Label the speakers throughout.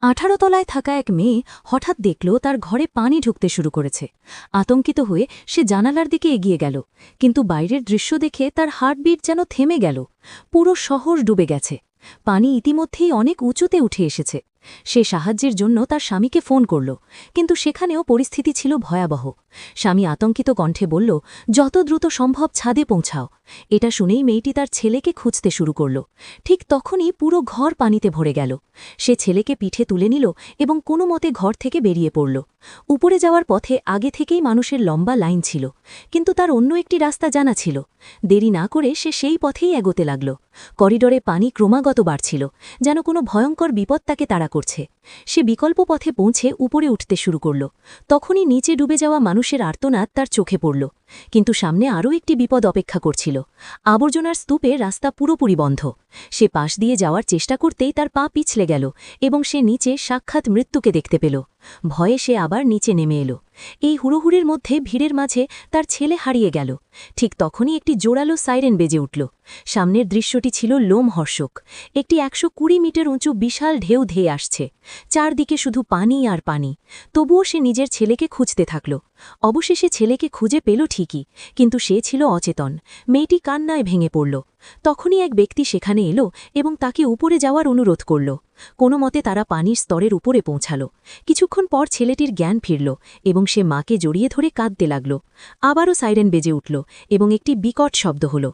Speaker 1: 18 তলায় থাকা এক মেয়ে হঠাৎ দেখল তার ঘরে পানি ঢুকতে শুরু করেছে। আতঙ্কিত হয়ে সে জানালার দিকে এগিয়ে গেল, কিন্তু বাইরের দৃশ্য দেখে তার হার্টবিট যেন থেমে গেল। পুরো শহর ডুবে গেছে। পানি ইতিমধ্যেই অনেক উঁচুতে উঠে এসেছে। সে সাহায্যের জন্য তার স্বামীকে ফোন করল, কিন্তু সেখানেও পরিস্থিতি ছিল ভয়াবহ। স্বামী আতঙ্কিত কণ্ঠে বলল, যত দ্রুত সম্ভব ছাদে পৌঁছাও। এটা শুনেই মেয়েটি তার ছেলেকে খুঁজতে শুরু করল। ঠিক তখনই পুরো ঘর পানিতে ভরে গেল। সে ছেলেকে পিঠে তুলে নিল এবং কোনো মতে ঘর থেকে বেরিয়ে পড়ল। উপরে যাওয়ার পথে আগে থেকেই মানুষের লম্বা লাইন ছিল, কিন্তু তার অন্য একটি রাস্তা জানা ছিল। দেরি না করে সে সেই পথেই এগোতে লাগল। করিডোরে পানি ক্রমাগত বাড়ছিল, যেন কোনো ভয়ঙ্কর বিপদ তাকে তাড়া করছে। সে বিকল্প পথে পৌঁছে উপরে উঠতে শুরু করল। তখনই নিচে ডুবে যাওয়া মানুষের আর্তনাদ তার চোখে পড়ল। কিন্তু সামনে আরও একটি বিপদ অপেক্ষা করছিল। আবর্জনার স্তূপে রাস্তা পুরোপুরি বন্ধ। সে পাশ দিয়ে যাওয়ার চেষ্টা করতেই তার পা পিছলে গেল এবং সে নিচে সাক্ষাৎ মৃত্যুকে দেখতে পেল। ভয়ে সে আবার নিচে নেমে এলো। এই হুড়োহুড়ির মধ্যে ভিড়ের মাঝে তার ছেলে হারিয়ে গেল। ঠিক তখনই একটি জোরালো সাইরেন বেজে উঠল। সামনের দৃশ্যটি ছিল লোমহর্ষক। একটি 120 মিটার উঁচু বিশাল ঢেউ ধেয়ে আসছে। চারদিকে শুধু পানি আর পানি। তবুও সে নিজের ছেলেকে খুঁজতে থাকল। অবশেষে ছেলেকে খুঁজে পেল ঠিকই, কিন্তু সে ছিল অচেতন। মেয়েটি কান্নায় ভেঙে পড়ল। তখনই এক ব্যক্তি সেখানে এলো এবং তাকে উপরে যাওয়ার অনুরোধ করল। কোনো মতে তারা পানির স্তরের উপরে পৌঁছাল। কিছুক্ষণ পর ছেলেটির জ্ঞান ফিরল এবং সে মাকে জড়িয়ে ধরে কাঁদতে লাগল। আবারও সাইরেন বেজে উঠল এবং একটি বিকট শব্দ হল।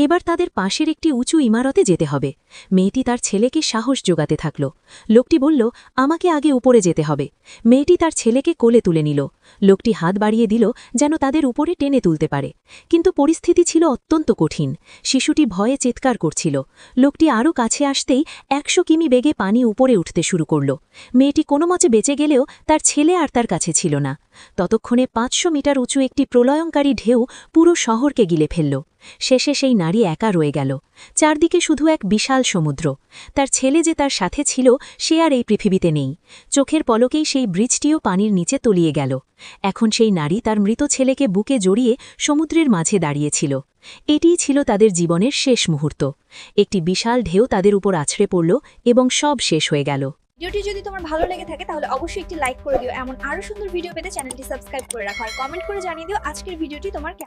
Speaker 1: এবার তাদের পাশের একটি উঁচু ইমারতে যেতে হবে। মেয়েটি তার ছেলেকে সাহস জোগাতে থাকল। লোকটি বলল, আমাকে আগে উপরে যেতে হবে। মেয়েটি তার ছেলেকে কোলে তুলে নিল। লোকটি হাত বাড়িয়ে দিল যেন তাদের উপরে টেনে তুলতে পারে, কিন্তু পরিস্থিতি ছিল অত্যন্ত কঠিন। শিশুটি ভয়ে চিৎকার করছিল। লোকটি আরও কাছে আসতেই 100 কিমি বেগে পানি উপরে উঠতে শুরু করল। মেয়েটি কোনো মতে বেঁচে গেলেও তার ছেলে আর তার কাছে ছিল না। ততক্ষণে 500 মিটার উঁচু একটি প্রলয়ঙ্কারী ঢেউ পুরো শহরকে গিলে ফেলল। শেষে সেই নারী একা রয়ে গেল। চারদিকে শুধু এক বিশাল সমুদ্র। তার ছেলে যে তার সাথে ছিল সে আর এই পৃথিবীতে নেই। চোখের পলকেই সেই ব্রিজটিও পানির নিচে তলিয়ে গেল। এখন সেই নারী তার মৃত ছেলেকে বুকে জড়িয়ে সমুদ্রের মাঝে দাঁড়িয়েছিল। এটিই ছিল তাদের জীবনের শেষ মুহূর্ত। একটি বিশাল ঢেউ তাদের উপর আছড়ে পড়ল এবং সব শেষ হয়ে গেল।
Speaker 2: ভিডিওটি যদি তোমার ভালো লেগে থাকে তাহলে অবশ্যই একটি লাইক করে দিও। এমন আরো সুন্দর ভিডিও পেতে চ্যানেলটি সাবস্ক্রাইব করে রাখো আর কমেন্ট করে জানিয়ে দিও আজকের ভিডিওটি তোমার